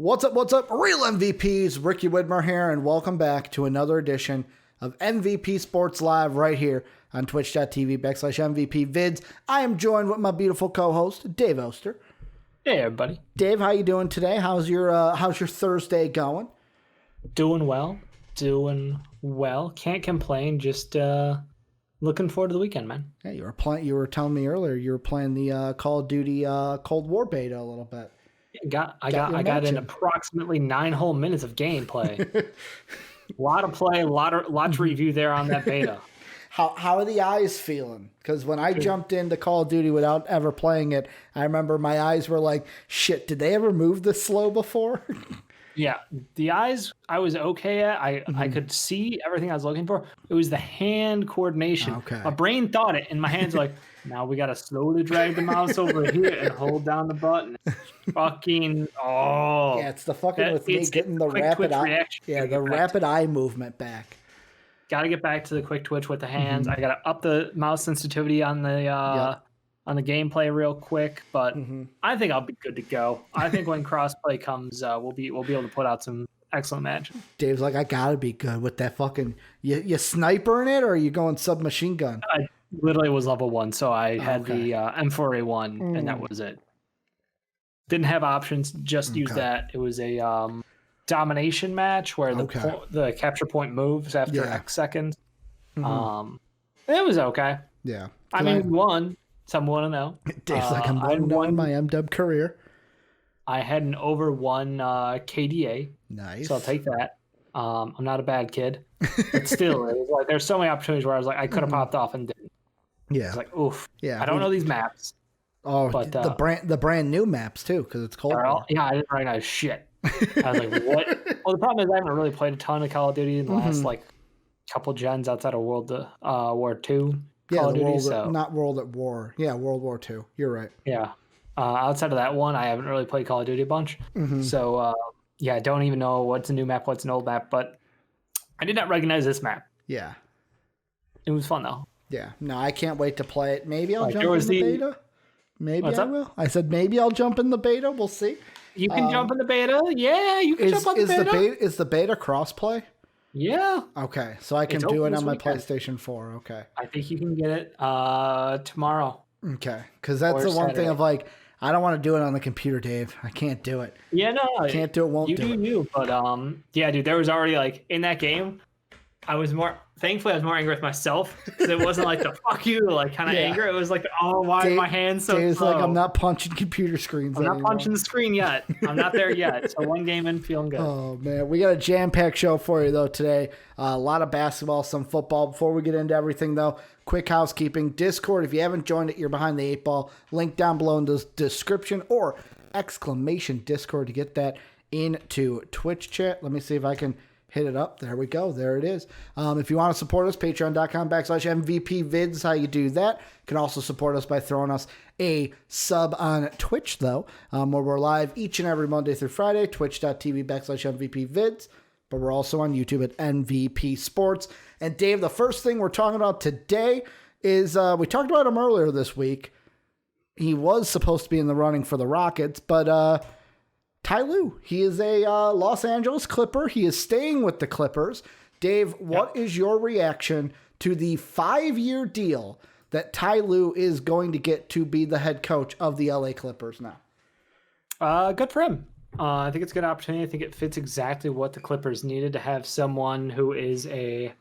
What's up, real MVPs? Ricky Widmer here, and welcome back to another edition of MVP Sports Live right here on twitch.tv/MVP Vids. I am joined with my beautiful co-host, Dave Oster. Hey, everybody. Dave, how you doing today? How's your Thursday going? Doing well. Can't complain. Just looking forward to the weekend, man. Yeah, you were telling me earlier you were playing the Call of Duty Cold War beta a little bit. I got in approximately 9 whole minutes of gameplay. A lot of play, a lot to review there on that beta. How are the eyes feeling? Because when I jumped into Call of Duty without ever playing it, I remember my eyes were like, shit, did they ever move this slow before? Yeah, the eyes I was okay at. I could see everything I was looking for. It was the hand coordination. Okay. My brain thought it, and my hands were like, now we got to slowly drag the mouse over here and hold down the button. Fucking, Yeah, it's the fucking with me getting the rapid eye. Yeah, the rapid eye movement back. Got to get back to the quick twitch with the hands. I got to up the mouse sensitivity on the gameplay real quick, but I think I'll be good to go. I think when crossplay comes, we'll be able to put out some excellent matches. Dave's like, I gotta be good with that fucking you sniper in it, or are you going submachine gun? I literally was level 1, so I had the M4A1, and that was it. Didn't have options, just use that. It was a domination match where the capture point moves after X seconds. It was okay. Yeah, I mean, we won. Some want to know. Dave's like, I'm 1-1 in my MW career. I had an over 1 KDA. Nice. So I'll take that. I'm not a bad kid, but still, it was like there's so many opportunities where I was like, I could have popped off and didn't. Yeah. It's like, oof. Yeah. I don't know these maps. Oh, but the brand new maps too, because it's Cold War. Yeah, I didn't recognize shit. I was like, what? Well, the problem is I haven't really played a ton of Call of Duty in the last couple gens outside of World War II. Call of Duty, not World at War. Yeah, World War II. You're right. Yeah. Outside of that one, I haven't really played Call of Duty a bunch. So, I don't even know what's a new map, what's an old map, but I did not recognize this map. Yeah. It was fun, though. Yeah. No, I can't wait to play it. Maybe I'll jump in the beta. Maybe I will. I said maybe I'll jump in the beta. We'll see. You can jump in the beta. Yeah, you can jump on the beta. Is the beta cross-play? Yeah. Okay, so I can do it on my PlayStation 4. Okay. I think you can get it tomorrow. Okay, because that's the one thing of like, I don't want to do it on the computer, Dave. I can't do it. Yeah, no. I can't do it, won't do it. You, but yeah, dude, there was already like, in that game, thankfully I was more angry with myself, because it wasn't like the fuck you, like kind of anger. It was like, oh, why are my hands so Dave's slow? like, I'm not punching computer screens I'm anymore. not punching the screen yet. I'm not there yet. So one game in, feeling good. Oh, man. We got a jam-packed show for you, though, today. A lot of basketball, some football. Before we get into everything, though, quick housekeeping. Discord, if you haven't joined it, you're behind the 8 ball. Link down below in the description, or exclamation Discord to get that into Twitch chat. Let me see if I can hit it up. There we go. There it is. If you want to support us, patreon.com/MVP Vids, how you do that. You can also support us by throwing us a sub on Twitch, though, where we're live each and every Monday through Friday, twitch.tv/MVP Vids. But we're also on YouTube at MVP Sports. And Dave, the first thing we're talking about today is we talked about him earlier this week. He was supposed to be in the running for the Rockets, but Ty Lue, he is a Los Angeles Clipper. He is staying with the Clippers. Dave, what is your reaction to the 5-year deal that Ty Lue is going to get to be the head coach of the LA Clippers now? Good for him. I think it's a good opportunity. I think it fits exactly what the Clippers needed, to have someone who is a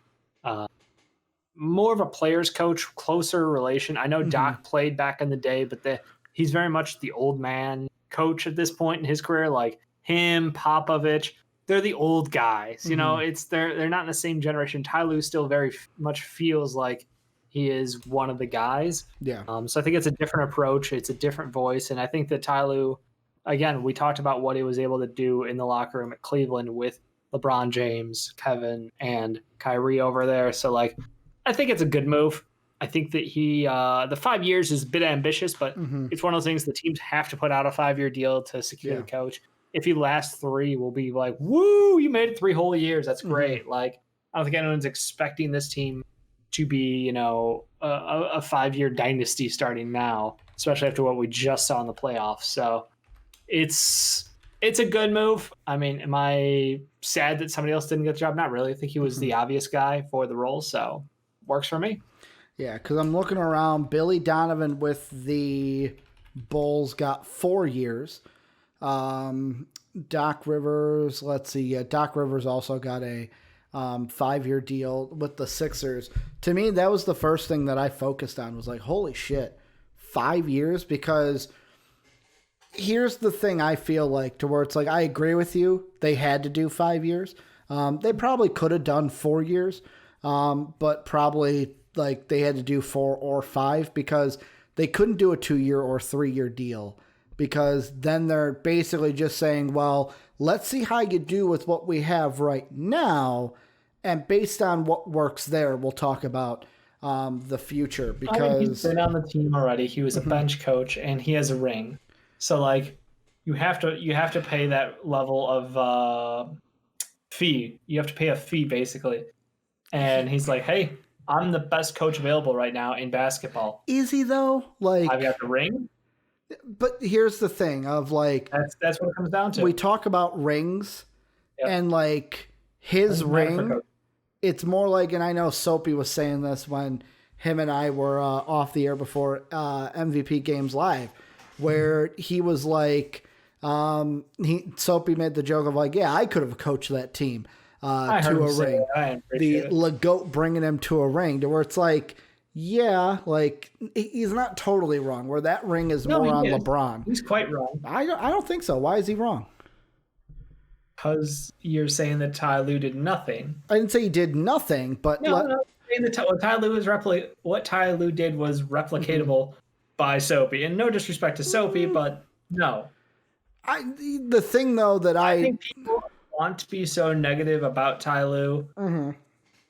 more of a player's coach, closer relation. I know Doc played back in the day, but he's very much the old man coach at this point in his career. Like him, Popovich, they're the old guys. You know, they're not in the same generation. Ty Lue still very much feels like he is one of the guys. Yeah. So I think it's a different approach. It's a different voice, and I think that Ty Lue, again, we talked about what he was able to do in the locker room at Cleveland with LeBron James, Kevin, and Kyrie over there. So, like, I think it's a good move. I think that the 5 years is a bit ambitious, but it's one of those things the teams have to put out a 5-year deal to secure the coach. If he lasts 3, we'll be like, woo, you made it 3 whole years. That's great. Like, I don't think anyone's expecting this team to be, a 5-year dynasty starting now, especially after what we just saw in the playoffs. So it's It's a good move. I mean, am I sad that somebody else didn't get the job? Not really. I think he was the obvious guy for the role, so works for me. Yeah, because I'm looking around. Billy Donovan with the Bulls got 4 years. Doc Rivers, let's see. Yeah, Doc Rivers also got a 5-year deal with the Sixers. To me, that was the first thing that I focused on was like, holy shit, 5 years? Because here's the thing I feel like to where it's like, I agree with you. They had to do 5 years. They probably could have done 4 years, but probably like they had to do 4 or 5 because they couldn't do a 2-year or 3-year deal because then they're basically just saying, well, let's see how you do with what we have right now. And based on what works there, we'll talk about the future because I mean, he's been on the team already. He was a bench coach and he has a ring. So like you have to pay that level of fee. You have to pay a fee basically. And he's like, hey, I'm the best coach available right now in basketball. Is he though? Like, I've got the ring. But here's the thing of like that's what it comes down to. We talk about rings, and like his ring, it's more like, and I know Soapy was saying this when him and I were off the air before MVP Games Live, where he was like, Soapy made the joke of like, yeah, I could have coached that team to a ring. The Legoat bringing him to a ring, to where it's like, yeah, like he's not totally wrong. Where that ring is more on LeBron. He's quite wrong. I don't think so. Why is he wrong? Because you're saying that Ty Lue did nothing. I didn't say he did nothing, but no, what Ty Lue did was replicatable by Soapy. And no disrespect to Soapy, but no. The thing though that I think people want to be so negative about Ty Lue.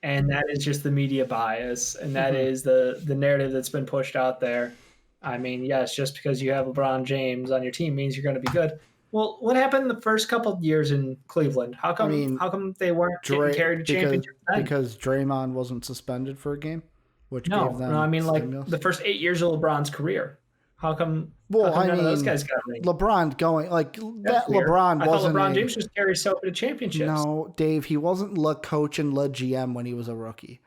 And that is just the media bias, and that is the narrative that's been pushed out there. I mean, yes, just because you have LeBron James on your team means you're going to be good. Well, what happened the first couple of years in Cleveland? How come they weren't getting carried to championships then? Because Draymond wasn't suspended for a game, which gave them I mean, stimulus. Like the first 8 years of LeBron's career. How come? Well, none of those guys got rings? LeBron going like that's that. Weird. LeBron wasn't. I thought LeBron James just carried Soapy to championships. No, Dave, he wasn't Le coach and Le GM when he was a rookie.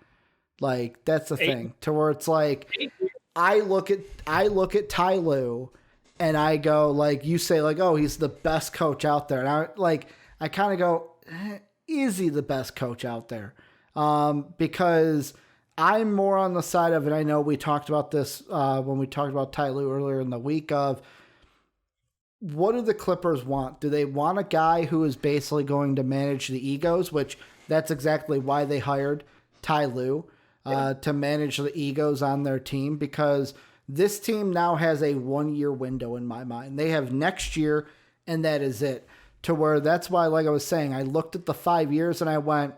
Like that's the thing. To where it's like, I look at Ty Lue, and I go like, you say like, oh, he's the best coach out there, and I kind of go, is he the best coach out there? Because I'm more on the side of, and I know we talked about this when we talked about Ty Lue earlier in the week, of what do the Clippers want? Do they want a guy who is basically going to manage the egos, which that's exactly why they hired Ty Lue, to manage the egos on their team, because this team now has a 1-year window in my mind. They have next year, and that is it. To where that's why, like I was saying, I looked at the 5 years and I went,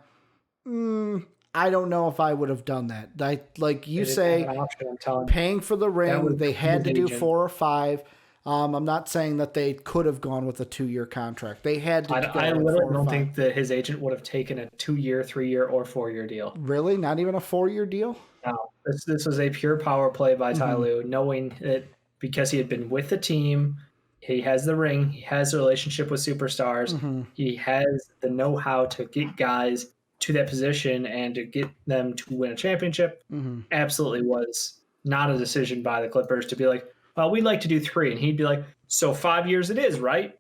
I don't know if I would have done that. Like you say, paying for the ring, they had to do 4 or 5. I'm not saying that they could have gone with a 2-year contract. They had to. I literally don't think that his agent would have taken a 2-year, 3-year, or 4-year deal. Really? Not even a 4-year deal? No. This was a pure power play by Ty Lue, knowing that because he had been with the team, he has the ring, he has a relationship with superstars, he has the know-how to get guys to that position and to get them to win a championship. Absolutely was not a decision by the Clippers to be like, well, we'd like to do 3. And he'd be like, so 5 years it is, right?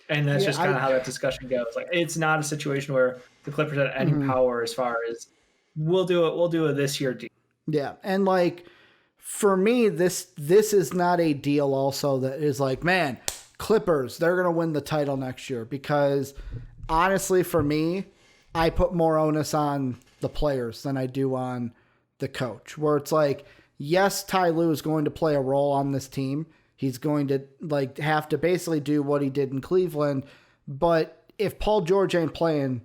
And that's just kind of how that discussion goes. Like, it's not a situation where the Clippers had any power as far as we'll do a this year deal. Yeah. And like, for me, this is not a deal also that is like, man, Clippers, they're going to win the title next year, because honestly, for me, I put more onus on the players than I do on the coach, where it's like, yes, Ty Lue is going to play a role on this team. He's going to like have to basically do what he did in Cleveland. But if Paul George ain't playing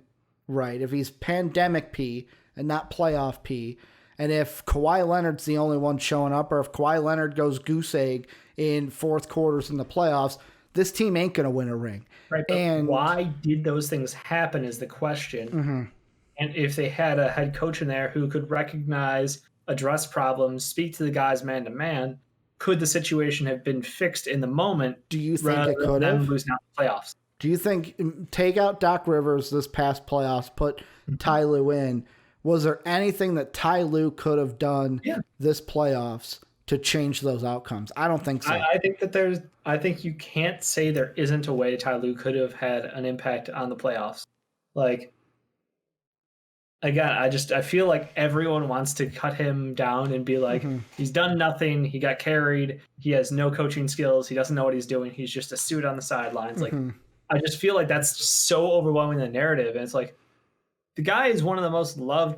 right, if he's pandemic P and not playoff P, and if Kawhi Leonard's the only one showing up, or if Kawhi Leonard goes goose egg in fourth quarters in the playoffs, this team ain't going to win a ring. Right, and why did those things happen is the question. And if they had a head coach in there who could recognize, address problems, speak to the guys man to man, could the situation have been fixed in the moment? Do you think it could have? Losing out the playoffs. Do you think, take out Doc Rivers this past playoffs, put Ty Lue in, was there anything that Ty Lue could have done this playoffs to change those outcomes? I don't think so. I think you can't say there isn't a way Ty Lue could have had an impact on the playoffs. Like, again, I feel like everyone wants to cut him down and be like, he's done nothing. He got carried. He has no coaching skills. He doesn't know what he's doing. He's just a suit on the sidelines. Like, I just feel like that's so overwhelming the narrative. And it's like, the guy is one of the most loved,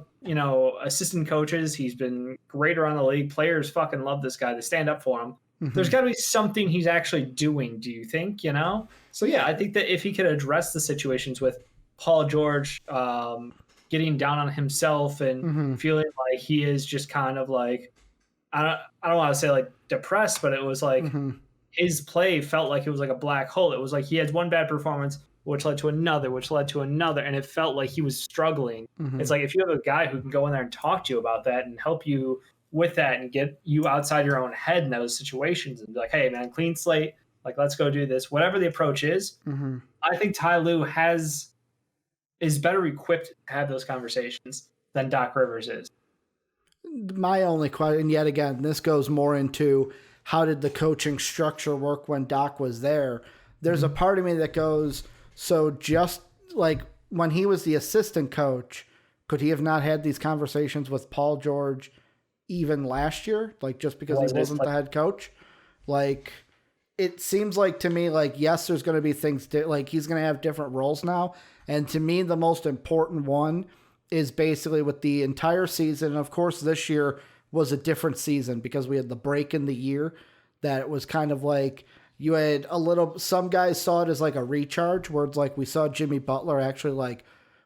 assistant coaches. He's been great around the league. Players fucking love this guy. They stand up for him. There's got to be something he's actually doing, do you think, So, yeah, I think that if he could address the situations with Paul George getting down on himself and feeling like he is just kind of like, I don't want to say like depressed, but it was like his play felt like it was like a black hole. It was like he had one bad performance, which led to another, and it felt like he was struggling. It's like if you have a guy who can go in there and talk to you about that and help you with that and get you outside your own head in those situations and be like, hey, man, clean slate, like, let's go do this. Whatever the approach is, I think Ty Lue is better equipped to have those conversations than Doc Rivers is. My only question, yet again, this goes more into how did the coaching structure work when Doc was there? There's a part of me that goes, so just like when he was the assistant coach, could he have not had these conversations with Paul George even last year? Like, just because he wasn't the head coach? Like, it seems like to me, like, yes, there's going to be things, like he's going to have different roles now. And to me, the most important one is basically with the entire season. And of course, this year was a different season because we had the break in the year that it was kind of like you had some guys saw it as like a recharge where it's like we saw Jimmy Butler actually like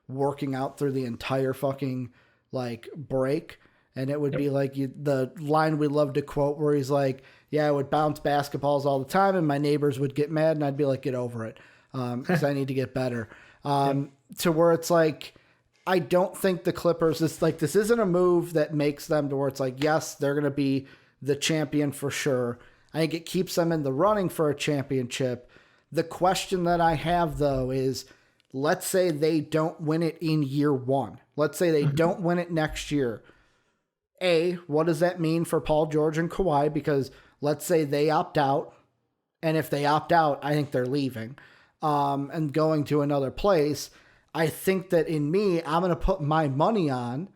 working out through the entire fucking like break. And it would be like the line we love to quote where he's like, yeah, I would bounce basketballs all the time and my neighbors would get mad and I'd be like, get over it because I need to get better. To where it's like, I don't think the Clippers, this isn't a move that makes them to where it's like, yes, they're going to be the champion for sure. I think it keeps them in the running for a championship. The question that I have, though, is let's say they don't win it in year one. Let's say they don't win it next year. A, what does that mean for Paul George and Kawhi? Because let's say they opt out. And if they opt out, I think they're leaving and going to another place. I think that in me, I'm going to put my money on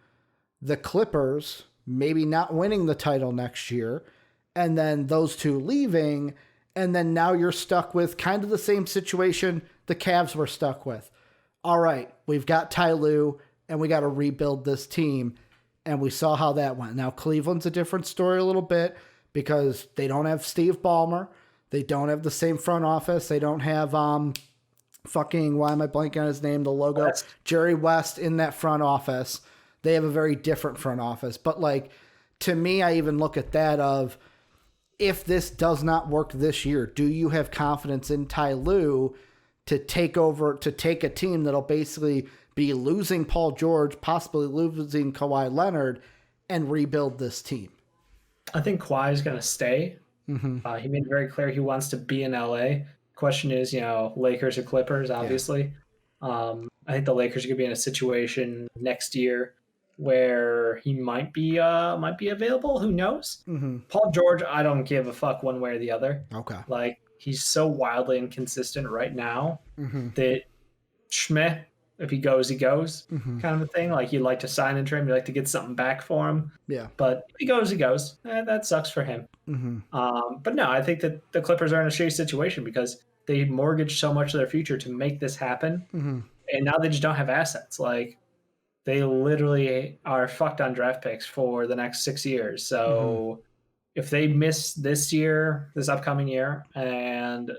the Clippers maybe not winning the title next year, and then those two leaving, and then now you're stuck with kind of the same situation the Cavs were stuck with. All right, we've got Ty Lue, and we got to rebuild this team, and we saw how that went. Now, Cleveland's a different story a little bit because they don't have Steve Ballmer. They don't have the same front office. They don't have why am I blanking on his name? The logo. West. Jerry West in that front office. They have a very different front office. But like, to me, I even look at that of, if this does not work this year, do you have confidence in Ty Lue to take a team that'll basically be losing Paul George, possibly losing Kawhi Leonard, and rebuild this team? I think Kawhi is going to stay. He made it very clear he wants to be in LA. Question is, Lakers or Clippers, obviously. Yeah. I think the Lakers are going to be in a situation next year where he might be available. Who knows? Paul George, I don't give a fuck one way or the other. Okay. Like, he's so wildly inconsistent right now that Schmidt, if he goes, he goes, kind of a thing. Like, you'd like to sign into him, you'd like to get something back for him. Yeah. But if he goes, he goes. That sucks for him. But no, I think that the Clippers are in a shitty situation because they mortgaged so much of their future to make this happen. And now they just don't have assets. Like, they literally are fucked on draft picks for the next 6 years. So if they miss this upcoming year, and,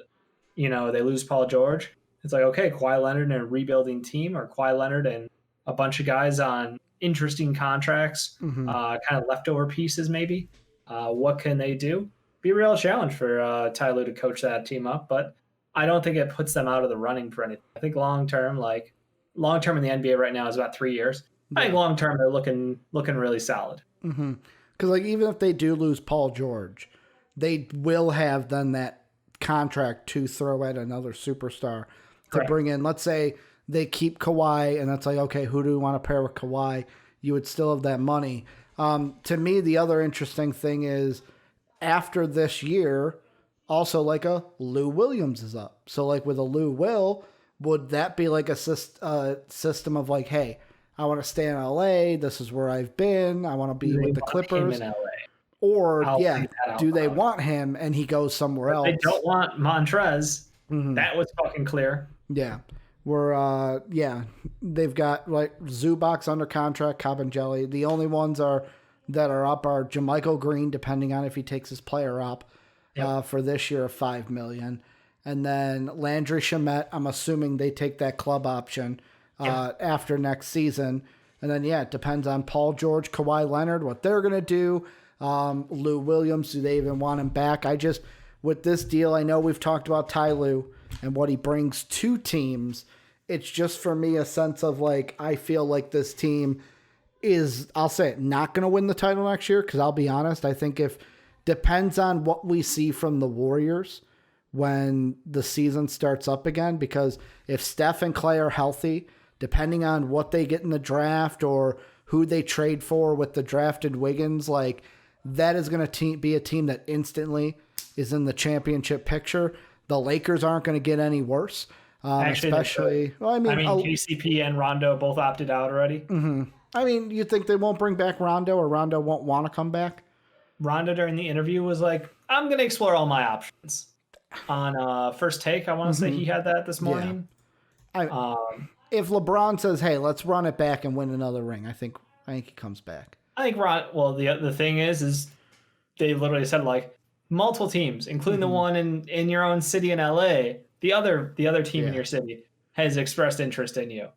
they lose Paul George, it's like, okay, Kawhi Leonard and a rebuilding team, or Kawhi Leonard and a bunch of guys on interesting contracts, kind of leftover pieces maybe. What can they do? Be a real challenge for Ty Lue to coach that team up, but I don't think it puts them out of the running for anything. I think long term in the NBA right now is about 3 years. I think long term they're looking really solid. Because like, even if they do lose Paul George, they will have then that contract to throw at another superstar to bring in. Let's say they keep Kawhi, and that's like, okay, who do we want to pair with Kawhi? You would still have that money. To me, the other interesting thing is after this year, also like a Lou Williams is up. So like with a Lou Will, would that be like a system of like, hey, I want to stay in LA. This is where I've been. I want to be with the Clippers. Or do they want him and he goes somewhere else? They don't want Montrez. That was fucking clear. Yeah. They've got like Zubac under contract, Cabangeli. The only ones that are up are JaMychal Green, depending on if he takes his player up for this year of $5 million. And then Landry Shamet, I'm assuming they take that club option after next season. And then, it depends on Paul George, Kawhi Leonard, what they're going to do. Lou Williams, do they even want him back? With this deal, I know we've talked about Ty Lue and what he brings to teams. It's just for me a sense of like, I feel like this team is, I'll say it, not going to win the title next year. Cause I'll be honest. I think depends on what we see from the Warriors when the season starts up again, because if Steph and Clay are healthy, depending on what they get in the draft or who they trade for with the drafted Wiggins, like that is going to be a team that instantly is in the championship picture. The Lakers aren't going to get any worse. Especially, KCP and Rondo both opted out already. Mm-hmm. I mean, you think they won't bring back Rondo, or Rondo won't want to come back? Rondo during the interview was like, I'm going to explore all my options. On First Take, I want to say he had that this morning. Yeah. If LeBron says, hey, let's run it back and win another ring, I think he comes back. I think the thing is they literally said like multiple teams, including the one in your own city in LA, the other team in your city has expressed interest in you.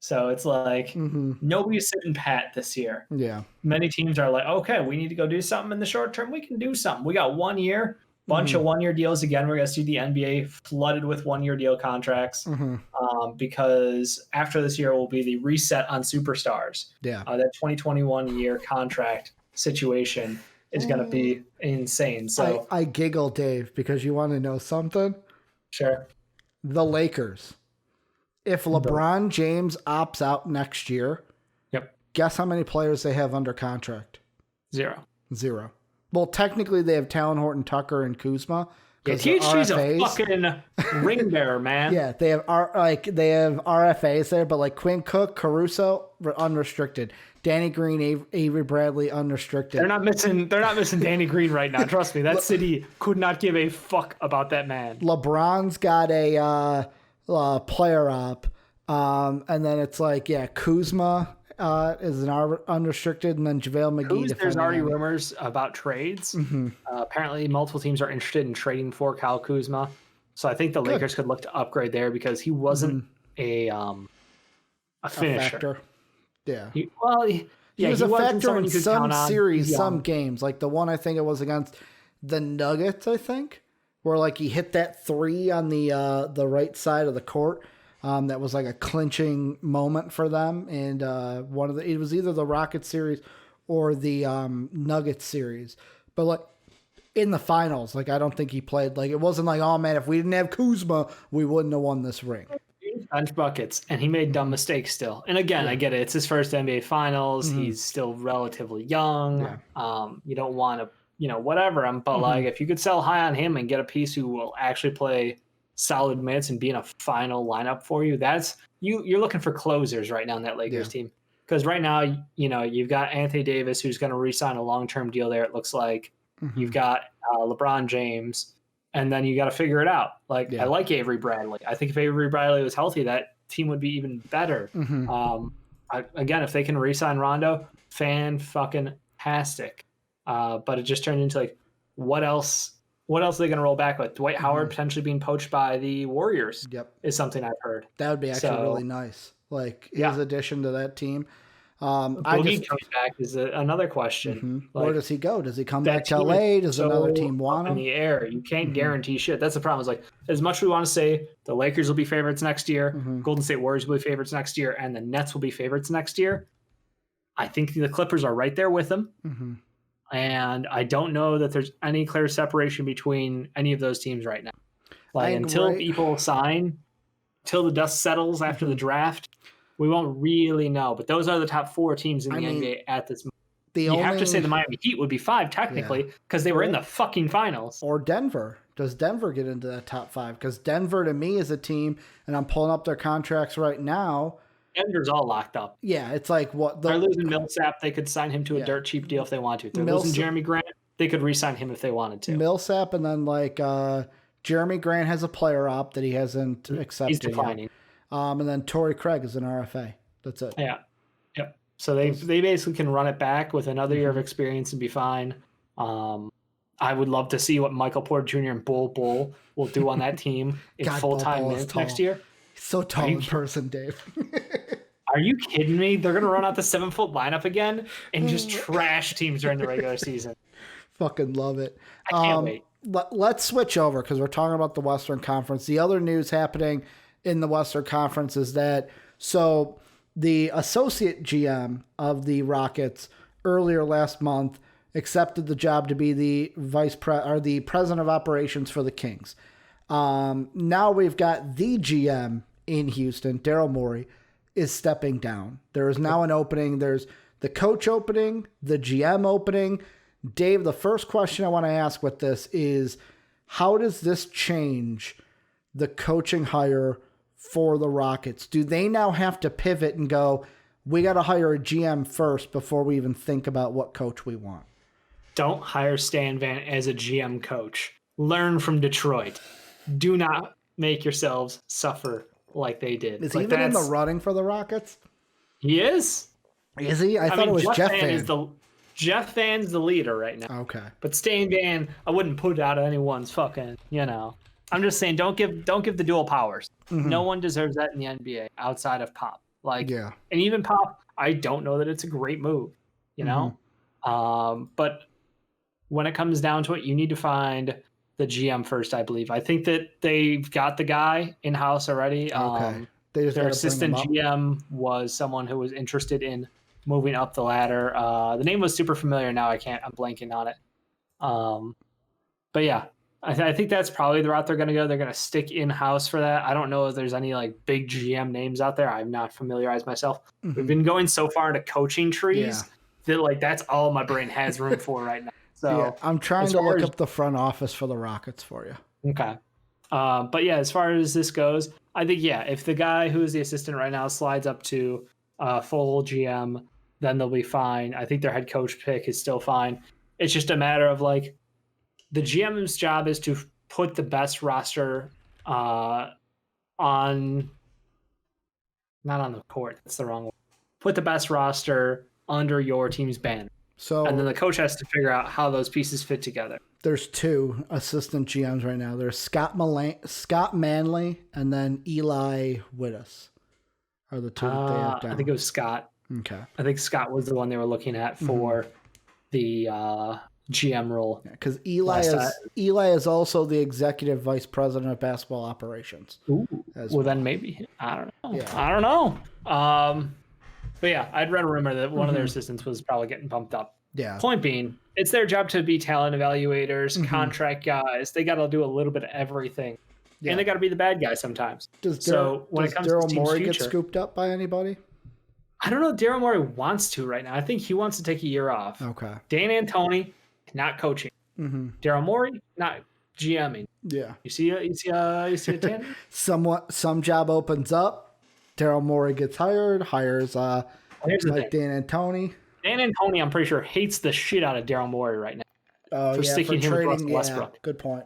So it's like nobody's sitting pat this year. Yeah. Many teams are like, okay, we need to go do something in the short term. We can do something. We got 1 year, bunch of 1 year deals. Again, we're going to see the NBA flooded with 1 year deal contracts because after this year will be the reset on superstars. Yeah. That 2021 year contract situation is going to be insane. So I giggle, Dave, because you want to know something? Sure. The Lakers. If LeBron James opts out next year, guess how many players they have under contract? Zero. Well, technically they have Talon Horton Tucker and Kuzma. Yeah, THT's a fucking ring bearer, man. Yeah, they have RFAs there, but like Quinn Cook, Caruso, unrestricted. Danny Green, Avery Bradley, unrestricted. They're not missing Danny Green right now. Trust me, that city could not give a fuck about that man. LeBron's got a player op, and then it's like Kuzma is an unrestricted, and then JaVale McGee. There's already rumors about trades. Apparently, multiple teams are interested in trading for Kyle Kuzma, so I think the Lakers could look to upgrade there because he wasn't a finisher. He was a factor in some series, some games. Like the one I think it was against the Nuggets, I think, where like he hit that three on the right side of the court. That was like a clinching moment for them, and it was either the Rockets series or the Nuggets series. But like in the finals, like I don't think he played. Like it wasn't like, oh man, if we didn't have Kuzma, we wouldn't have won this ring. Bench buckets, and he made dumb mistakes still. And again, I get it. It's his first NBA Finals. He's still relatively young. You don't want to, whatever. But like, if you could sell high on him and get a piece who will actually play solid minutes and be in a final lineup for you, that's you're looking for closers right now in that Lakers team. Because right now, you've got Anthony Davis who's going to re-sign a long-term deal there. It looks like you've got LeBron James. And then you got to figure it out. Like I like Avery Bradley. I think if Avery Bradley was healthy, that team would be even better. Again, if they can re-sign Rondo, fan-fucking-tastic. But it just turned into like, what else are they going to roll back with? Dwight Howard potentially being poached by the Warriors is something I've heard. That would be actually really nice. Like his addition to that team. Boogie comes back is another question. Like, where does he go? Does he come back to LA? Does another team want him? In the air, you can't guarantee shit. That's the problem. Is like as much as we want to say the Lakers will be favorites next year, Golden State Warriors will be favorites next year, and the Nets will be favorites next year. I think the Clippers are right there with them. And I don't know that there's any clear separation between any of those teams right now. Like until people sign, till the dust settles after the draft, we won't really know. But those are the top 4 teams in the NBA at this moment. You have to say the Miami Heat would be 5 technically because they were in the fucking finals. Or Denver. Does Denver get into that top 5? Because Denver to me is a team, and I'm pulling up their contracts right now. Denver's all locked up. Yeah, it's like what they're losing Millsap. They could sign him to a dirt cheap deal if they want to. If they're losing Jeremy Grant, they could re-sign him if they wanted to. Millsap, and then like Jeremy Grant has a player op that he hasn't accepted. He's declining. And then Torrey Craig is an RFA. That's it. Yeah. Yep. So they basically can run it back with another year of experience and be fine. I would love to see what Michael Porter Jr. and Bull will do on that team in full-time minutes next year. He's so tall in person, Dave. Are you kidding me? They're going to run out the 7-foot lineup again and just trash teams during the regular season. Fucking love it. I can't wait. Let's switch over because we're talking about the Western Conference. The other news happening in the Western Conference is that the associate GM of the Rockets earlier last month accepted the job to be the the president of operations for the Kings. Now we've got the GM in Houston, Daryl Morrey, is stepping down. There is now an opening. There's the coach opening, the GM opening. Dave, the first question I want to ask with this is, how does this change the coaching hire for the Rockets? Do they now have to pivot and go, we got to hire a GM first before we even think about what coach we want? Don't hire Stan Van as a GM coach. Learn from Detroit. Do not make yourselves suffer like they did. Is he even in the running for the Rockets? He is. Is he? I thought it was Jeff Van. Jeff Van's the leader right now. Okay. But Stan Van, I wouldn't put out anyone's fucking, I'm just saying, don't give the dual powers. Mm-hmm. No one deserves that in the NBA outside of Pop. And even Pop, I don't know that it's a great move, but when it comes down to it, you need to find the GM first, I believe. I think that they've got the guy in-house already. Okay. Their assistant GM was someone who was interested in moving up the ladder. The name was super familiar. Now I'm blanking on it. But yeah, I think that's probably the route they're going to go. They're going to stick in-house for that. I don't know if there's any like big GM names out there. I've not familiarized myself. Mm-hmm. We've been going so far into coaching trees that that's all my brain has room for right now. So I'm trying to look up the front office for the Rockets for you. Okay. But yeah, as far as this goes, I think, if the guy who is the assistant right now slides up to full GM, then they'll be fine. I think their head coach pick is still fine. It's just a matter of like the GM's job is to put the best roster not on the court. That's the wrong word. Put the best roster under your team's banner. And then the coach has to figure out how those pieces fit together. There's 2 assistant GMs right now. There's Scott Manley and then Eli Wittes are the 2 that they have down. I think it was Scott. Okay. I think Scott was the one they were looking at for the GM role. Because Eli is also the executive vice president of basketball operations. Ooh. Then maybe. I don't know. Yeah. I don't know. But yeah, I'd read a rumor that one of their assistants was probably getting bumped up. Yeah. Point being, it's their job to be talent evaluators, contract guys. They got to do a little bit of everything. Yeah. And they got to be the bad guy sometimes. Does Daryl Morey get scooped up by anybody? I don't know if Daryl Morey wants to right now. I think he wants to take a year off. Okay. Dan Antoni, not coaching. Mm-hmm. Daryl Morey, not GMing. Yeah. You see a tandem? Some job opens up. Daryl Morey gets hires Dan Antoni. Dan Antoni, I'm pretty sure, hates the shit out of Daryl Morey right now for sticking him with Russell Westbrook. Good point.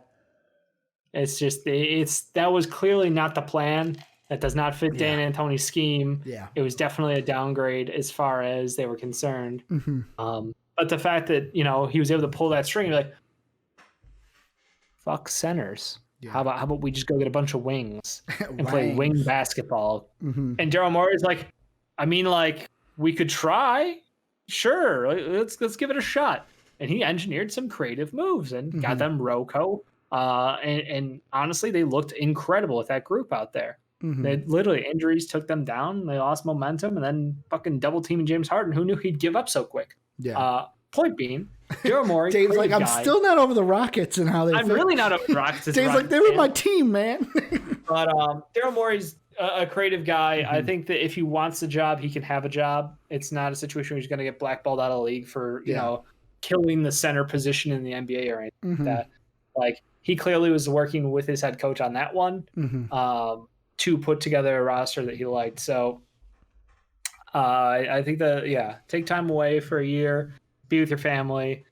It's just that was clearly not the plan. That does not fit Dan Antoni's scheme. Yeah. It was definitely a downgrade as far as they were concerned. Mm-hmm. But the fact that he was able to pull that string, you're like, fuck centers. Yeah. How about we just go get a bunch of wings and play wing basketball? Mm-hmm. And Daryl Morey's like, we could try. Sure, let's give it a shot. And he engineered some creative moves and got them Rocco. And honestly, they looked incredible with that group out there. Mm-hmm. They literally injuries took them down. They lost momentum, and then fucking double teaming James Harden, who knew he'd give up so quick. Yeah. Point being, Daryl Morey. Dave's like, I'm still not over the Rockets and how they. I'm really not over the Rockets. Dave's like, they were my team, man. But Daryl Morey's a creative guy. I think that if he wants a job, he can have a job. It's not a situation where he's going to get blackballed out of the league for you know killing the center position in the NBA or anything like that. Like he clearly was working with his head coach on that one to put together a roster that he liked. So I think that take time away for a year, be with your family.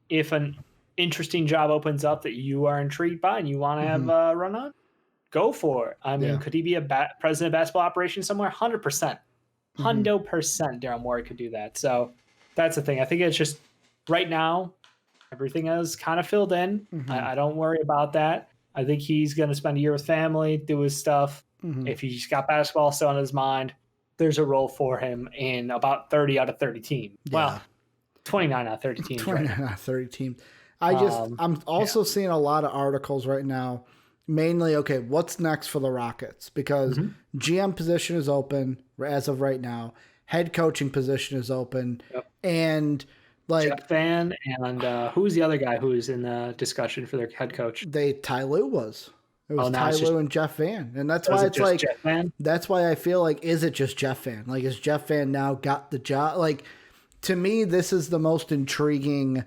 If an interesting job opens up that you are intrigued by and you want to have a run on, go for it. I mean, could he be a president of basketball operations somewhere? 100%. 100% Daryl Morey could do that. So that's the thing. I think it's just right now, everything is kind of filled in. I don't worry about that. I think he's going to spend a year with family, do his stuff. If he's got basketball still on his mind, there's a role for him in about 30 out of 30 teams. Yeah. Well, 29 out of 30 teams. 29 out of 30 teams. I'm also seeing a lot of articles right now, mainly, okay, what's next for the Rockets? Because GM position is open as of right now. Head coaching position is open. And like Jeff Van and who's the other guy who's in the discussion for their head coach? Ty Lue was. It was Ty Lue and Jeff Van. And that's why it's like, that's why I feel like, is it just Jeff Van? Like, is Jeff Van now got the job? Like, to me, this is the most intriguing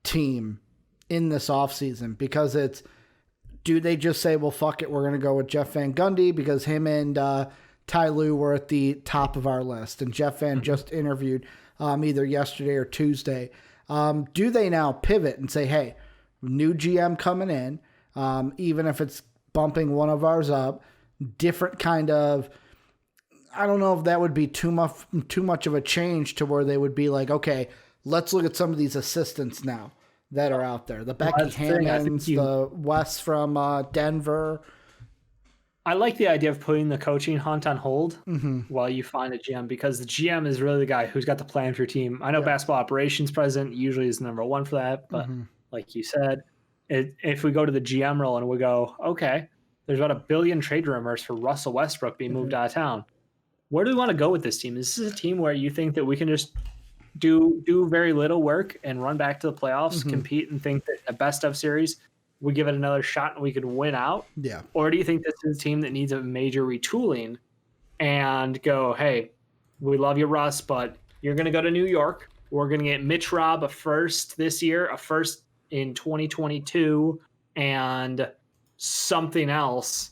team in this offseason because it's, do they just say, well, fuck it, we're going to go with Jeff Van Gundy because him and Ty Lue were at the top of our list, and Jeff Van just interviewed either yesterday or Tuesday. Do they now pivot and say, hey, new GM coming in, even if it's bumping one of ours up, different kind of, I don't know if that would be too much of a change to where they would be like, okay, let's look at some of these assistants now that are out there. The Becky Hammonds, the Wes from Denver. I like the idea of putting the coaching hunt on hold while you find a GM, because the GM is really the guy who's got the plan for your team. I know basketball operations president usually is number one for that, but like you said, if we go to the GM role and we go, okay, there's about 1 billion trade rumors for Russell Westbrook being moved out of town. Where do we want to go with this team? Is this a team where you think that we can just do very little work and run back to the playoffs, compete, and think that a best of series, we give it another shot and we could win out? Yeah. Or do you think this is a team that needs a major retooling and go, hey, we love you, Russ, but you're going to go to New York. We're going to get Mitch Robb a first this year, a first in 2022, and something else,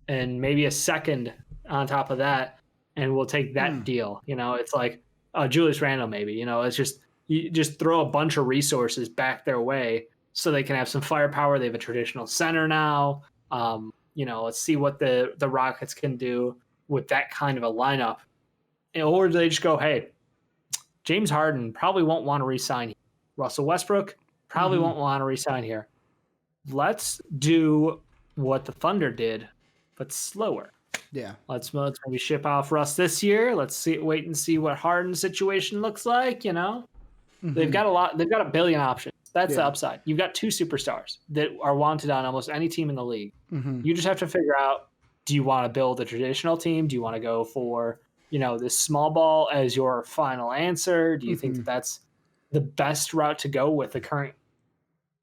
and maybe a second on top of that, and we'll take that deal. You know, it's like Julius Randle maybe. You know, it's just you just throw a bunch of resources back their way so they can have some firepower. They have a traditional center now. You know, let's see what the Rockets can do with that kind of a lineup. Or do they just go, hey, James Harden probably won't want to re-sign here. Russell Westbrook probably won't want to re-sign here. Let's do what the Thunder did, but slower. Yeah. Let's maybe ship off Russ this year. Let's wait and see what Harden's situation looks like, you know? They've got a billion options. That's the upside. You've got 2 superstars that are wanted on almost any team in the league. You just have to figure out, do you want to build a traditional team? Do you want to go for, you know, this small ball as your final answer? Do you think that that's the best route to go with the current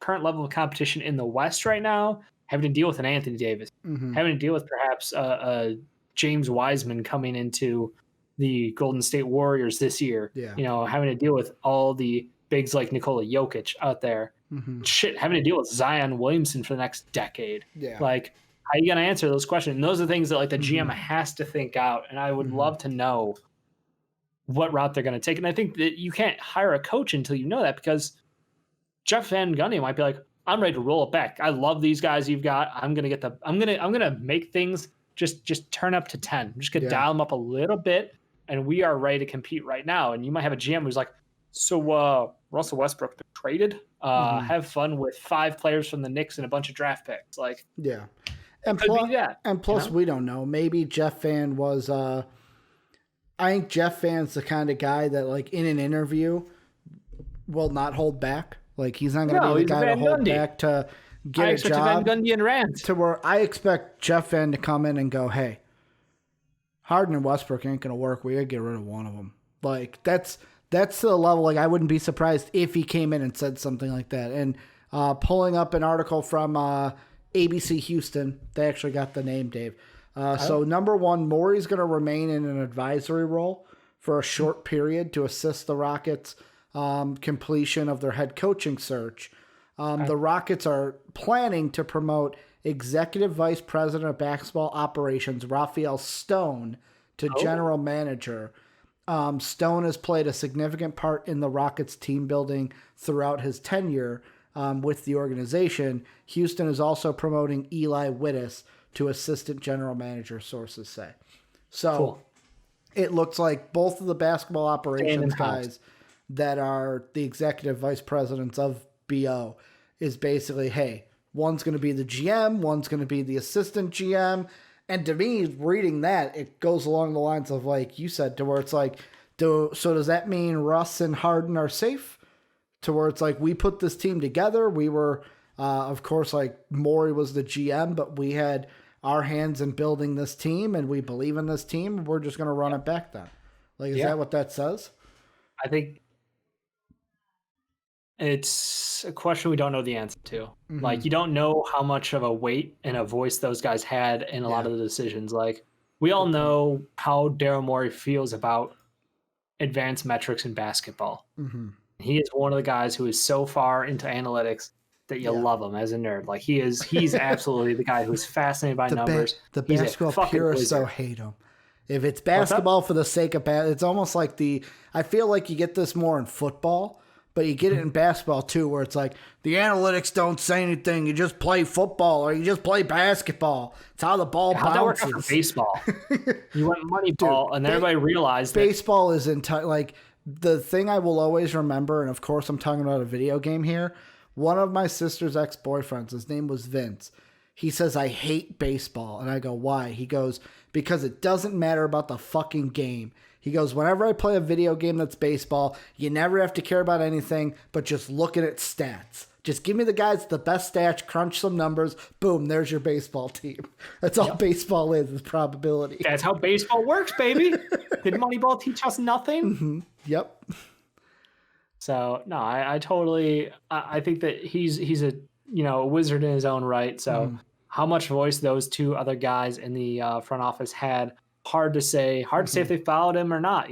level of competition in the West right now? Having to deal with an Anthony Davis, having to deal with perhaps a James Wiseman coming into the Golden State Warriors this year. You know, having to deal with all the bigs like Nikola Jokic out there. Having to deal with Zion Williamson for the next decade. Like, how are you going to answer those questions? And those are things that like the GM has to think out. And I would love to know what route they're going to take. And I think that you can't hire a coach until you know that, because Jeff Van Gundy might be like, I'm ready to roll it back. I love these guys you've got. I'm gonna make things just turn up to 10. I'm just gonna dial them up a little bit, and we are ready to compete right now. And you might have a GM who's like, so Russell Westbrook been traded. Have fun with 5 players from the Knicks and a bunch of draft picks. Like, yeah, and plus, we don't know. Maybe Jeff Van was. I think Jeff Van's the kind of guy that, like, in an interview, will not hold back. Like, he's not going to be the guy to hold back to get a job. Van Gundy and rant. To where I expect Jeff Van to come in and go, hey, Harden and Westbrook ain't going to work. We got to get rid of one of them. Like, that's that's the level. Like, I wouldn't be surprised if he came in and said something like that. And pulling up an article from ABC Houston, they actually got the name, Dave. So number one, Morrey's going to remain in an advisory role for a short period to assist the Rockets' completion of their head coaching search. The Rockets are planning to promote Executive Vice President of Basketball Operations Raphael Stone to General Manager. Stone has played a significant part in the Rockets team building throughout his tenure with the organization. Houston is also promoting Eli Wittes to Assistant General Manager, sources say. So cool. It looks like both of the basketball operations guys that are the executive vice presidents of BO is basically, hey, one's going to be the GM, one's going to be the assistant GM. And to me, reading that, it goes along the lines of, like you said, to where it's like, so does that mean Russ and Harden are safe? To where it's like, we put this team together. We were, of course, like Morrey was the GM, but we had our hands in building this team and we believe in this team. We're just going to run it back then. Like, is that what that says? I think it's a question we don't know the answer to. Mm-hmm. Like, you don't know how much of a weight and a voice those guys had in a lot of the decisions. Like, we all know how Daryl Morey feels about advanced metrics in basketball. Mm-hmm. He is one of the guys who is so far into analytics that you love him as a nerd. Like, he's absolutely the guy who's fascinated by numbers. The basketball purists so hate him. If it's basketball for the sake of it's almost like I feel like you get this more in football, but you get it in basketball too, where it's like the analytics don't say anything. You just play football or you just play basketball. It's how the ball bounces. How'd that work for baseball? You went money ball, and everybody realized baseball is like the thing I will always remember. And of course, I'm talking about a video game here. One of my sister's ex-boyfriends, his name was Vince. He says, I hate baseball. And I go, why? He goes, because it doesn't matter about the fucking game. He goes, whenever I play a video game that's baseball, you never have to care about anything but just looking at stats. Just give me the guys with the best stats, crunch some numbers, boom, there's your baseball team. That's all baseball is probability. That's how baseball works, baby. Did Moneyball teach us nothing? Mm-hmm. Yep. So, no, I totally think that he's a a wizard in his own right. So how much voice those two other guys in the front office had, hard to say. Hard to say if they followed him or not,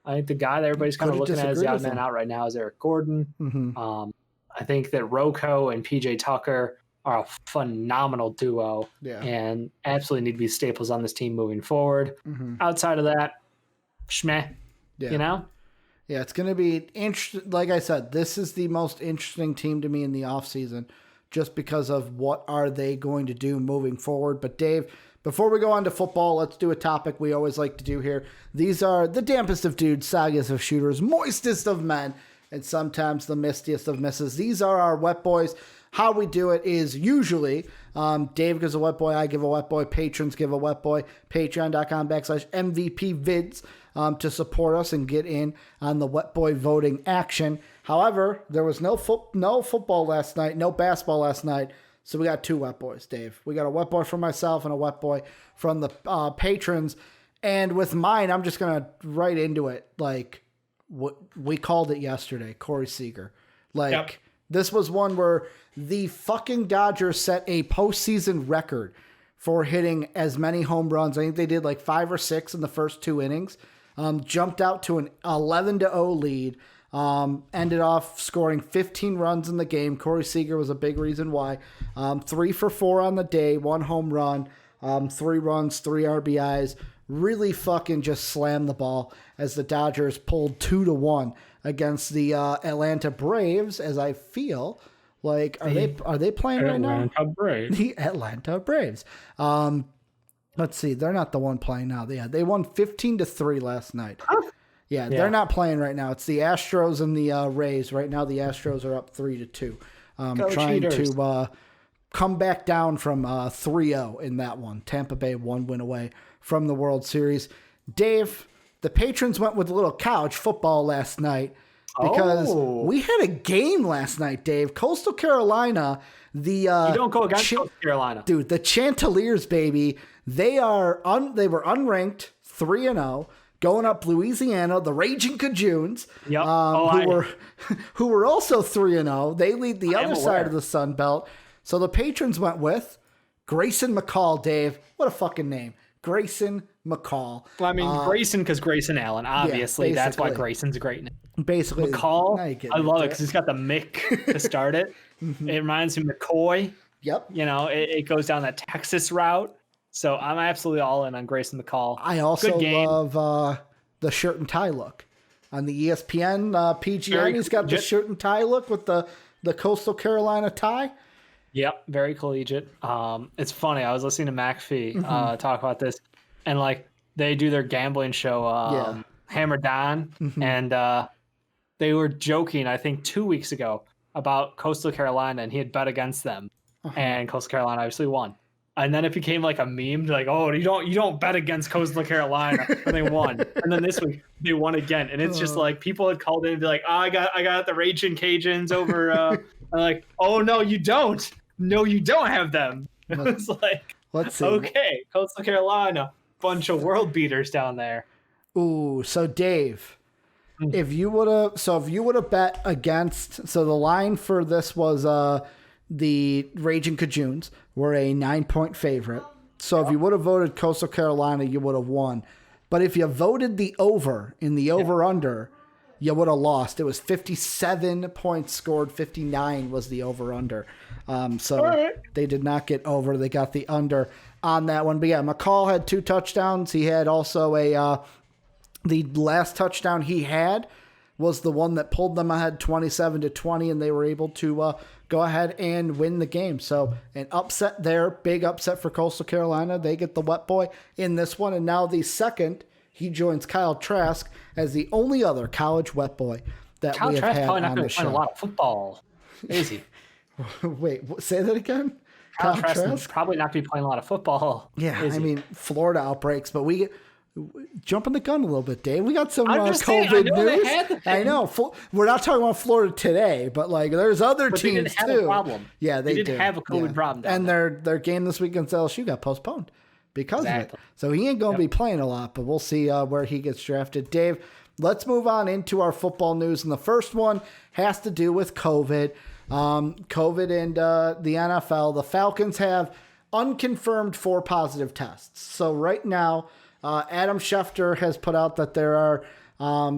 I think the guy that everybody's kind of looking at as the odd man out right now is Eric Gordon. Mm-hmm. I think that Rocco and PJ Tucker are a phenomenal duo and absolutely need to be staples on this team moving forward. Mm-hmm. Outside of that, schmeh, Yeah, it's going to be interesting. Like I said, this is the most interesting team to me in the offseason just because of what are they going to do moving forward. But Dave, before we go on to football, let's do a topic we always like to do here. These are the dampest of dudes, soggiest of shooters, moistest of men, and sometimes the mistiest of misses. These are our wet boys. How we do it is usually Dave gives a wet boy, I give a wet boy, patrons give a wet boy, patreon.com/MVP vids to support us and get in on the wet boy voting action. However, there was no football last night, no basketball last night, so we got two wet boys, Dave. We got a wet boy from myself and a wet boy from the patrons. And with mine, I'm just going to right into it. Like, what we called it yesterday, Corey Seager. This was one where the fucking Dodgers set a postseason record for hitting as many home runs. I think they did like 5 or 6 in the first 2 innings. Jumped out to an 11-0 lead. Ended off scoring 15 runs in the game. Corey Seager was a big reason why. 3 for 4 on the day, 1 home run, 3 runs, 3 RBIs. Really fucking just slammed the ball as the Dodgers pulled 2-1 against the Atlanta Braves, as I feel like are they playing right now? The Atlanta Braves. Let's see, they're not the one playing now. They won 15-3 last night. Yeah, they're not playing right now. It's the Astros and the Rays. Right now the Astros are up 3-2. Trying to come back down from 3-0 in that one. Tampa Bay 1 win away from the World Series. Dave, the patrons went with a little couch football last night because we had a game last night, Dave. Coastal Carolina, you don't go against Coastal Carolina. Dude, the Chanticleers, baby. They were unranked 3-0. going up Louisiana, the Raging Cajuns, Yep. who were also 3-0. They lead the other side of the Sun Belt. So the patrons went with Grayson McCall, Dave. What a fucking name. Grayson McCall. Well, I mean, Grayson because Grayson Allen, obviously. Yeah, that's why Grayson's a great name. Basically. McCall, I love it because he's got the Mick to start it. It reminds me of McCoy. Yep. You know, it goes down that Texas route. So I'm absolutely all in on Grayson McCall. I also love the shirt and tie look. On the ESPN PGN, he's got the shirt and tie look with the Coastal Carolina tie. Yep, very collegiate. It's funny. I was listening to McAfee talk about this, and like they do their gambling show, Hammer Don, and they were joking. I think 2 weeks ago about Coastal Carolina, and he had bet against them, and Coastal Carolina obviously won. And then it became like a meme, like, oh, you don't bet against Coastal Carolina, and they won. And then this week they won again, and it's just like people had called in and be like, oh, I got the Raging Cajuns over. I'm like, oh no, you don't. No, you don't have them. It's like, let's see. Okay, Coastal Carolina, bunch of world beaters down there. Ooh, so Dave, if you would have bet against, so the line for this was the Raging Cajuns were a 9-point favorite. So if you would have voted Coastal Carolina, you would have won. But if you voted the over in the over-under, you would have lost. It was 57 points scored, 59 was the over-under. They did not get over. They got the under on that one. But yeah, McCall had 2 touchdowns. He had also the last touchdown he had was the one that pulled them ahead 27-20, and they were able to go ahead and win the game. So an upset there, big upset for Coastal Carolina. They get the wet boy in this one, and now the second, he joins Kyle Trask as the only other college wet boy that we have had on the show. Kyle Trask probably not going to play a lot of football, is he? Wait, say that again? Kyle Trask is probably not going to be playing a lot of football. Yeah, I mean, Florida outbreaks, but we jumping the gun a little bit, Dave. We got some COVID news. I know. We're not talking about Florida today, but like there's other teams they didn't have too. A problem. Yeah, they didn't have a COVID problem. And their game this week against LSU got postponed because of it. So he ain't going to be playing a lot, but we'll see where he gets drafted. Dave, let's move on into our football news. And the first one has to do with COVID. COVID and the NFL. The Falcons have unconfirmed 4 positive tests. So right now, Adam Schefter has put out that there are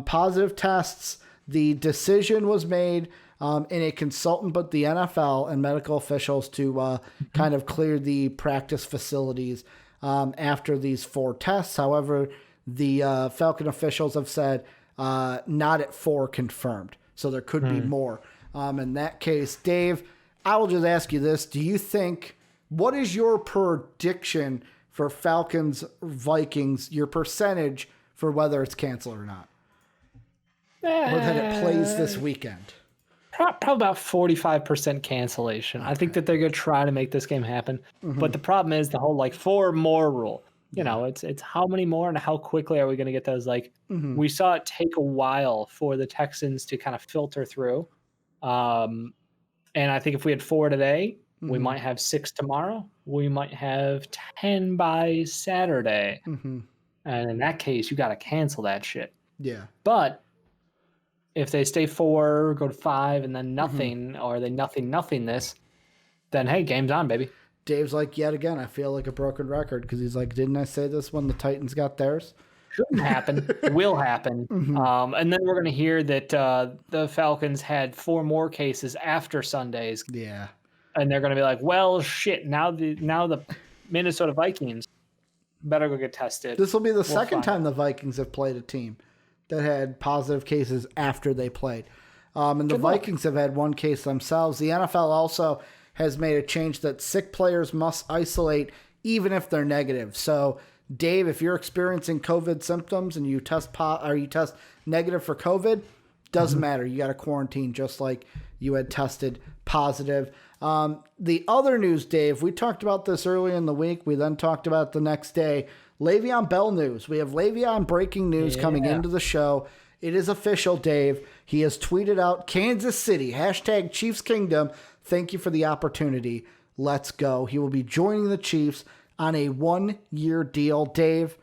positive tests. The decision was made in a consultant, but the NFL and medical officials to kind of clear the practice facilities after these 4 tests. However, the Falcon officials have said not at 4 confirmed. So there could be more. In that case, Dave, I will just ask you this. Do you think, what is your prediction for Falcons Vikings, your percentage for whether it's canceled or not? Or that it plays this weekend? Probably about 45% cancellation. Okay. I think that they're going to try to make this game happen. But the problem is the whole 4 more rule. You know, it's how many more and how quickly are we going to get those? We saw it take a while for the Texans to kind of filter through. And I think if we had 4 today, we might have 6 tomorrow. We might have 10 by Saturday. And in that case, you got to cancel that shit. Yeah. But if they stay 4, go to 5, and then nothing, or they nothing this, then hey, game's on, baby. Dave's like, yet again, I feel like a broken record because he's like, didn't I say this when the Titans got theirs? Shouldn't happen. Will happen. And then we're going to hear that the Falcons had 4 more cases after Sundays. Yeah. And they're going to be like, well, shit, now the Minnesota Vikings better go get tested. This will be the second time the Vikings have played a team that had positive cases after they played. And the Vikings have had 1 case themselves. The NFL also has made a change that sick players must isolate even if they're negative. So, Dave, if you're experiencing COVID symptoms and you test negative for COVID, doesn't matter. You got to quarantine just like you had tested positive. The other news, Dave, we talked about this earlier in the week. We then talked about the next day. Le'Veon Bell news. We have Le'Veon breaking news coming into the show. It is official, Dave. He has tweeted out, Kansas City, hashtag Chiefs Kingdom. Thank you for the opportunity. Let's go. He will be joining the Chiefs on a 1-year deal. Dave,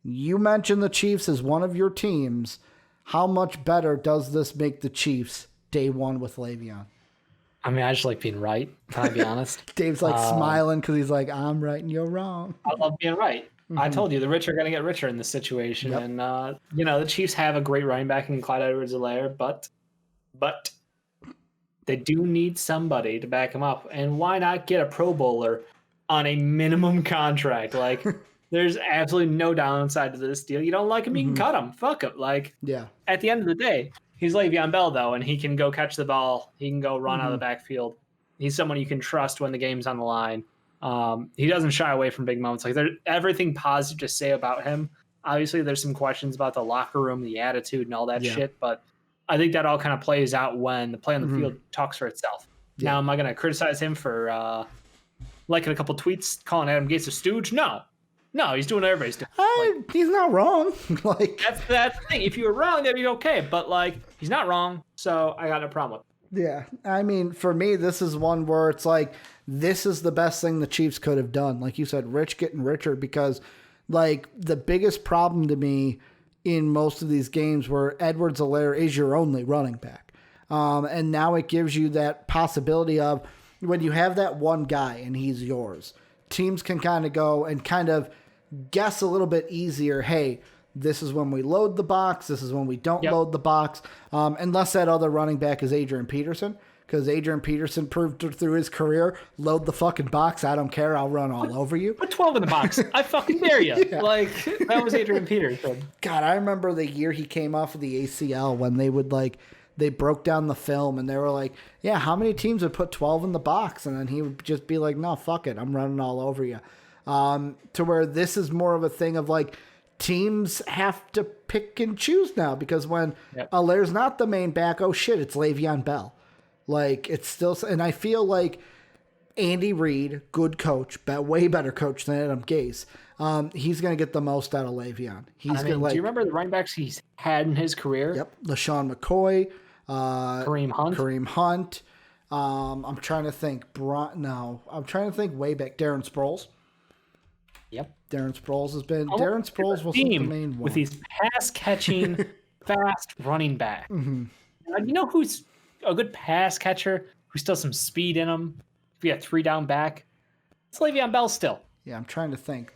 You mentioned the Chiefs as one of your teams. How much better does this make the Chiefs day one with Le'Veon? I mean, I just like being right. Can I be honest? Dave's like smiling because he's like, I'm right and you're wrong. I love being right. Mm-hmm. I told you the rich are going to get richer in this situation. Yep. And, the Chiefs have a great running back in Clyde Edwards-Helaire, but they do need somebody to back him up. And why not get a Pro Bowler on a minimum contract? Like, there's absolutely no downside to this deal. You don't like him, you can cut him. Fuck him. Like, at the end of the day, he's Le'Veon Bell, though, and he can go catch the ball. He can go run out of the backfield. He's someone you can trust when the game's on the line. He doesn't shy away from big moments. Like, there's everything positive to say about him. Obviously, there's some questions about the locker room, the attitude, and all that shit, but I think that all kind of plays out when the play on the field talks for itself. Now, am I going to criticize him for liking a couple tweets, calling Adam Gase a stooge? No, he's doing what everybody's doing. He's not wrong. Like, that's the thing. If you were wrong, that'd be okay. But, like, he's not wrong, so I got no problem with it. Yeah. I mean, for me, this is one where it's like, this is the best thing the Chiefs could have done. Like you said, rich getting richer, because, like, the biggest problem to me in most of these games where Edwards-Helaire is your only running back. And now it gives you that possibility of when you have that one guy and he's yours, teams can kind of go and kind of guess a little bit easier. Hey, this is when we load the box. This is when we don't load the box. Unless that other running back is Adrian Peterson, because Adrian Peterson proved through his career, load the fucking box. I don't care. I'll run all over you. Put 12 in the box. I fucking dare you. Like, that was Adrian Peterson. God, I remember the year he came off of the ACL when they would they broke down the film and they were like, yeah, how many teams would put 12 in the box? And then he would just be like, no, fuck it. I'm running all over you. To where this is more of a thing of like, teams have to pick and choose now, because when Allaire's not the main back, oh shit, it's Le'Veon Bell. Like, it's still, and I feel like Andy Reid, good coach, way better coach than Adam Gase. He's going to get the most out of Le'Veon. Do you remember the running backs he's had in his career? Yep. LaShawn McCoy, Kareem Hunt. I'm trying to think. I'm trying to think way back. Darren Sproles. Yep. Darren Sproles has been. Darren Sproles was the main one. With these pass-catching, fast running back. You know who's a good pass catcher, who still has some speed in him? If you got 3 down back, it's Le'Veon Bell still. Yeah, I'm trying to think.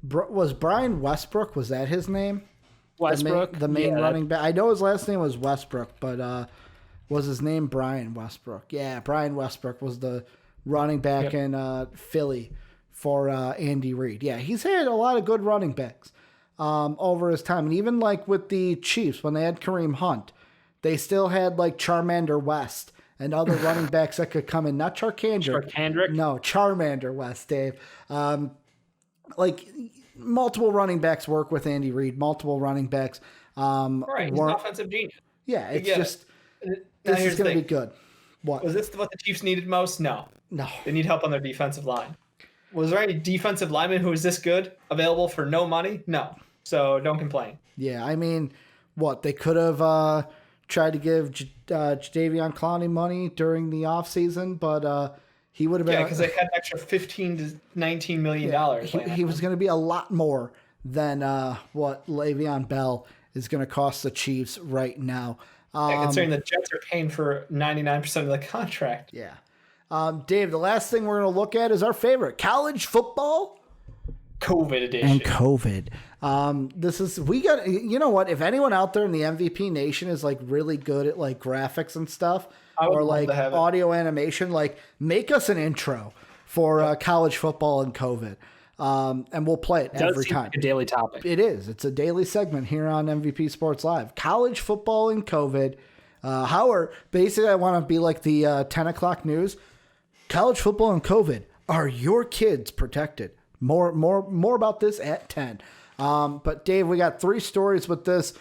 Was Brian Westbrook, was that his name? Westbrook? The main running back. I know his last name was Westbrook, but was his name Brian Westbrook? Yeah, Brian Westbrook was the running back in Philly for Andy Reid. Yeah, he's had a lot of good running backs over his time. And even like with the Chiefs, when they had Kareem Hunt, they still had like Charmander West and other running backs that could come in. Not Charkandrick? No, Charmander West, Dave. Like, multiple running backs work with Andy Reid. Multiple running backs. Right, he's an offensive genius. Yeah, it's just, this is going to be good. What? Was this what the Chiefs needed most? No. They need help on their defensive line. Was there any defensive lineman who was this good available for no money? No. So don't complain. Yeah, I mean, they could have tried to give Jadeveon Clowney money during the offseason, but he would have been... Yeah, because they had an extra $15 to $19 million. He was going to be a lot more than what Le'Veon Bell is going to cost the Chiefs right now. Considering the Jets are paying for 99% of the contract. Yeah. Dave, the last thing we're going to look at is our favorite, college football. COVID edition. And COVID. You know what? If anyone out there in the MVP Nation is like really good at like graphics and stuff, or like audio animation, like make us an intro for college football and COVID. And we'll play it every time. Like a daily topic. It is. It's a daily segment here on MVP Sports Live. College football and COVID. Basically, I want to be like the 10 o'clock news. College football and COVID. Are your kids protected? More about this at 10. But Dave, we got 3 stories with this.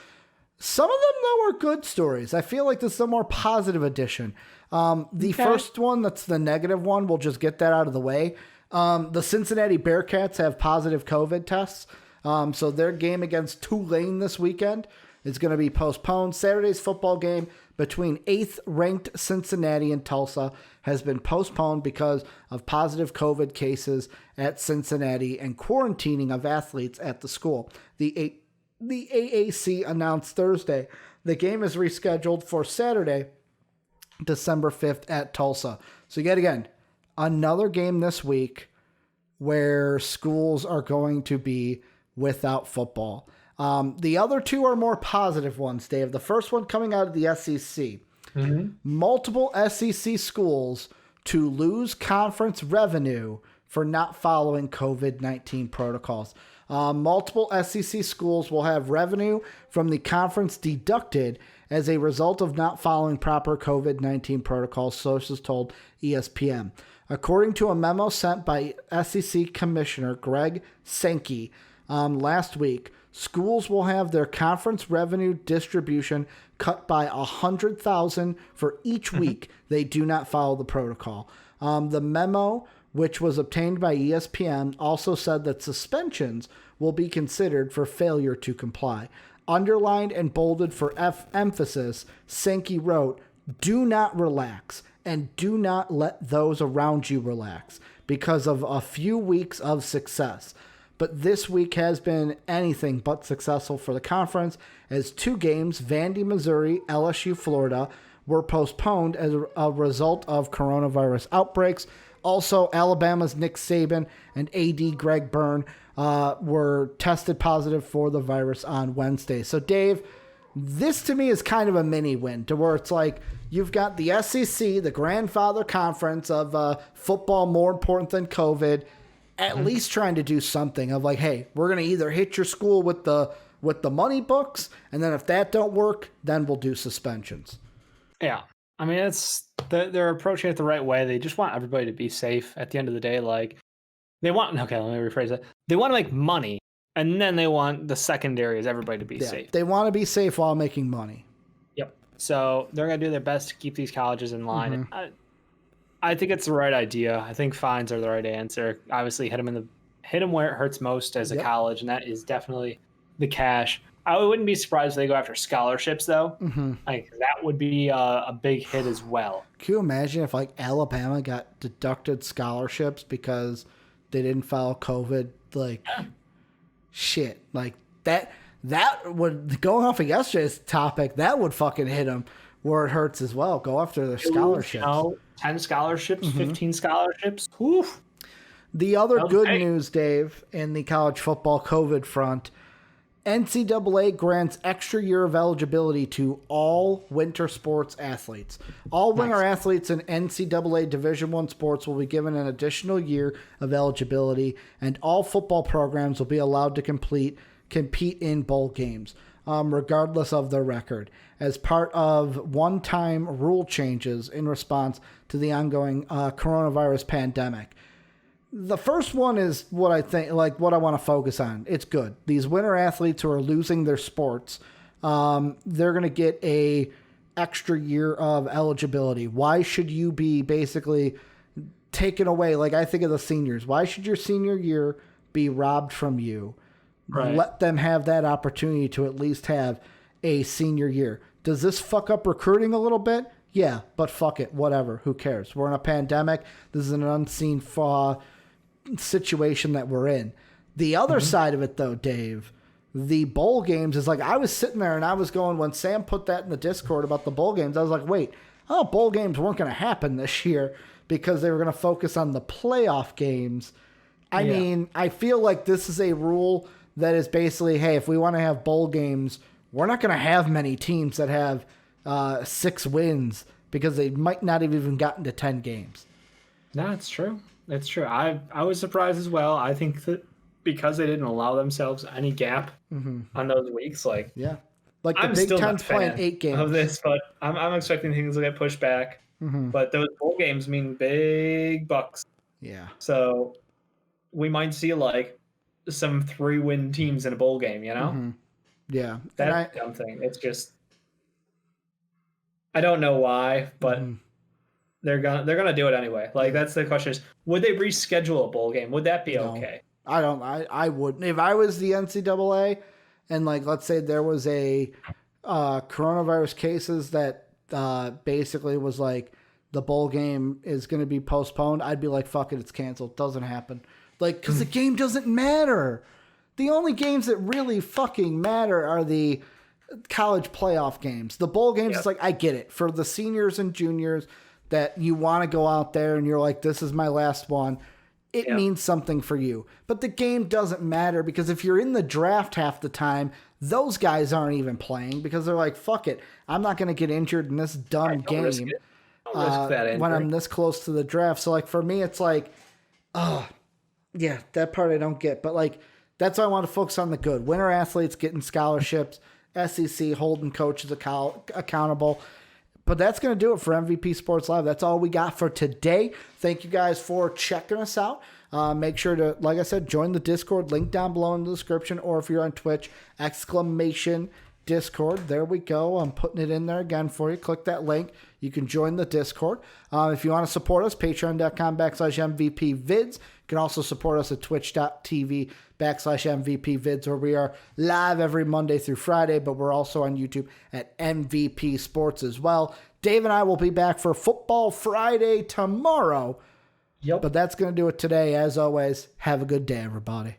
Some of them, though, are good stories. I feel like this is a more positive edition. First one, that's the negative one. We'll just get that out of the way. The Cincinnati Bearcats have positive COVID tests. So their game against Tulane this weekend is going to be postponed. Saturday's football game between 8th-ranked Cincinnati and Tulsa has been postponed because of positive COVID cases at Cincinnati and quarantining of athletes at the school. The AAC announced Thursday the game is rescheduled for Saturday, December 5th at Tulsa. So yet again, another game this week where schools are going to be without football. The other two are more positive ones, Dave. The first one coming out of the SEC. Multiple SEC schools to lose conference revenue for not following COVID-19 protocols. Multiple SEC schools will have revenue from the conference deducted as a result of not following proper COVID-19 protocols, sources told ESPN. According to a memo sent by SEC Commissioner Greg Sankey last week, schools will have their conference revenue distribution cut by $100,000 for each week they do not follow the protocol. The memo, which was obtained by ESPN, also said that suspensions will be considered for failure to comply. Underlined and bolded for emphasis, Sankey wrote, "Do not relax and do not let those around you relax because of a few weeks of success." But this week has been anything but successful for the conference as 2 games, Vandy, Missouri, LSU, Florida, were postponed as a result of coronavirus outbreaks. Also, Alabama's Nick Saban and AD Greg Byrne were tested positive for the virus on Wednesday. So, Dave, this to me is kind of a mini win to where it's like you've got the SEC, the grandfather conference of football more important than COVID, at least trying to do something of like, hey, we're going to either hit your school with the money books, and then if that don't work, then we'll do suspensions. Yeah. I mean, they're approaching it the right way. They just want everybody to be safe at the end of the day. Like let me rephrase that. They want to make money, and then they want the secondary is everybody to be safe. They want to be safe while making money. Yep. So they're going to do their best to keep these colleges in line. I think it's the right idea. I think fines are the right answer. Obviously, hit them where it hurts most as a college, and that is definitely the cash. I wouldn't be surprised if they go after scholarships, though. Like that would be a big hit as well. Can you imagine if like Alabama got deducted scholarships because they didn't follow COVID? Like, shit, like that would, going off of yesterday's topic, that would fucking hit them where it hurts as well. Go after their scholarships. 10 scholarships, 15 scholarships. Oof. The other good news, Dave, in the college football COVID front, NCAA grants extra year of eligibility to all winter sports athletes. All winter athletes in NCAA Division I sports will be given an additional year of eligibility, and all football programs will be allowed to compete in bowl games, regardless of their record, as part of one-time rule changes in response to the ongoing coronavirus pandemic. The first one is what I think, like what I want to focus on. It's good. These winter athletes who are losing their sports, they're going to get a extra year of eligibility. Why should you be basically taken away? Like I think of the seniors. Why should your senior year be robbed from you? Right. Let them have that opportunity to at least have a senior year. Does this fuck up recruiting a little bit? Yeah, but fuck it. Whatever. Who cares? We're in a pandemic. This is an unseen situation that we're in. The other side of it, though, Dave, the bowl games is like I was sitting there and I was going, when Sam put that in the Discord about the bowl games, I was like, wait, bowl games weren't going to happen this year because they were going to focus on the playoff games. I mean, I feel like this is a rule that is basically, hey, if we want to have bowl games, we're not going to have many teams that have 6 wins because they might not have even gotten to 10 games. No, it's true. It's true. I was surprised as well. I think that because they didn't allow themselves any gap on those weeks, like the Big Ten's playing 8 games of this, but I'm expecting things to get pushed back. But those bowl games mean big bucks. Yeah. So we might see like some 3-win teams in a bowl game, you know? Yeah. That's a dumb thing. It's just, I don't know why, but they're gonna do it anyway. Like that's the question is, would they reschedule a bowl game? Would that be okay? I wouldn't. If I was the NCAA and like let's say there was a coronavirus cases that basically was like, the bowl game is going to be postponed, I'd be like, fuck it, it's canceled. Doesn't happen. Like, because the game doesn't matter. The only games that really fucking matter are the college playoff games. The bowl games, It's like, I get it. For the seniors and juniors that you want to go out there and you're like, this is my last one, it means something for you. But the game doesn't matter, because if you're in the draft half the time, those guys aren't even playing because they're like, fuck it, I'm not going to get injured in this dumb game when I'm this close to the draft. So, like, for me, it's like, yeah, that part I don't get. But, like, that's why I want to focus on the good. Winter athletes getting scholarships, SEC holding coaches accountable. But that's going to do it for MVP Sports Live. That's all we got for today. Thank you guys for checking us out. Make sure to, like I said, join the Discord. Link down below in the description. Or if you're on Twitch, !Discord. There we go. I'm putting it in there again for you. Click that link. You can join the Discord. If you want to support us, patreon.com/MVPvids. You can also support us at twitch.tv/MVPvids, where we are live every Monday through Friday, but we're also on YouTube at MVP Sports as well. Dave and I will be back for Football Friday tomorrow. But that's going to do it today. As always, have a good day, everybody.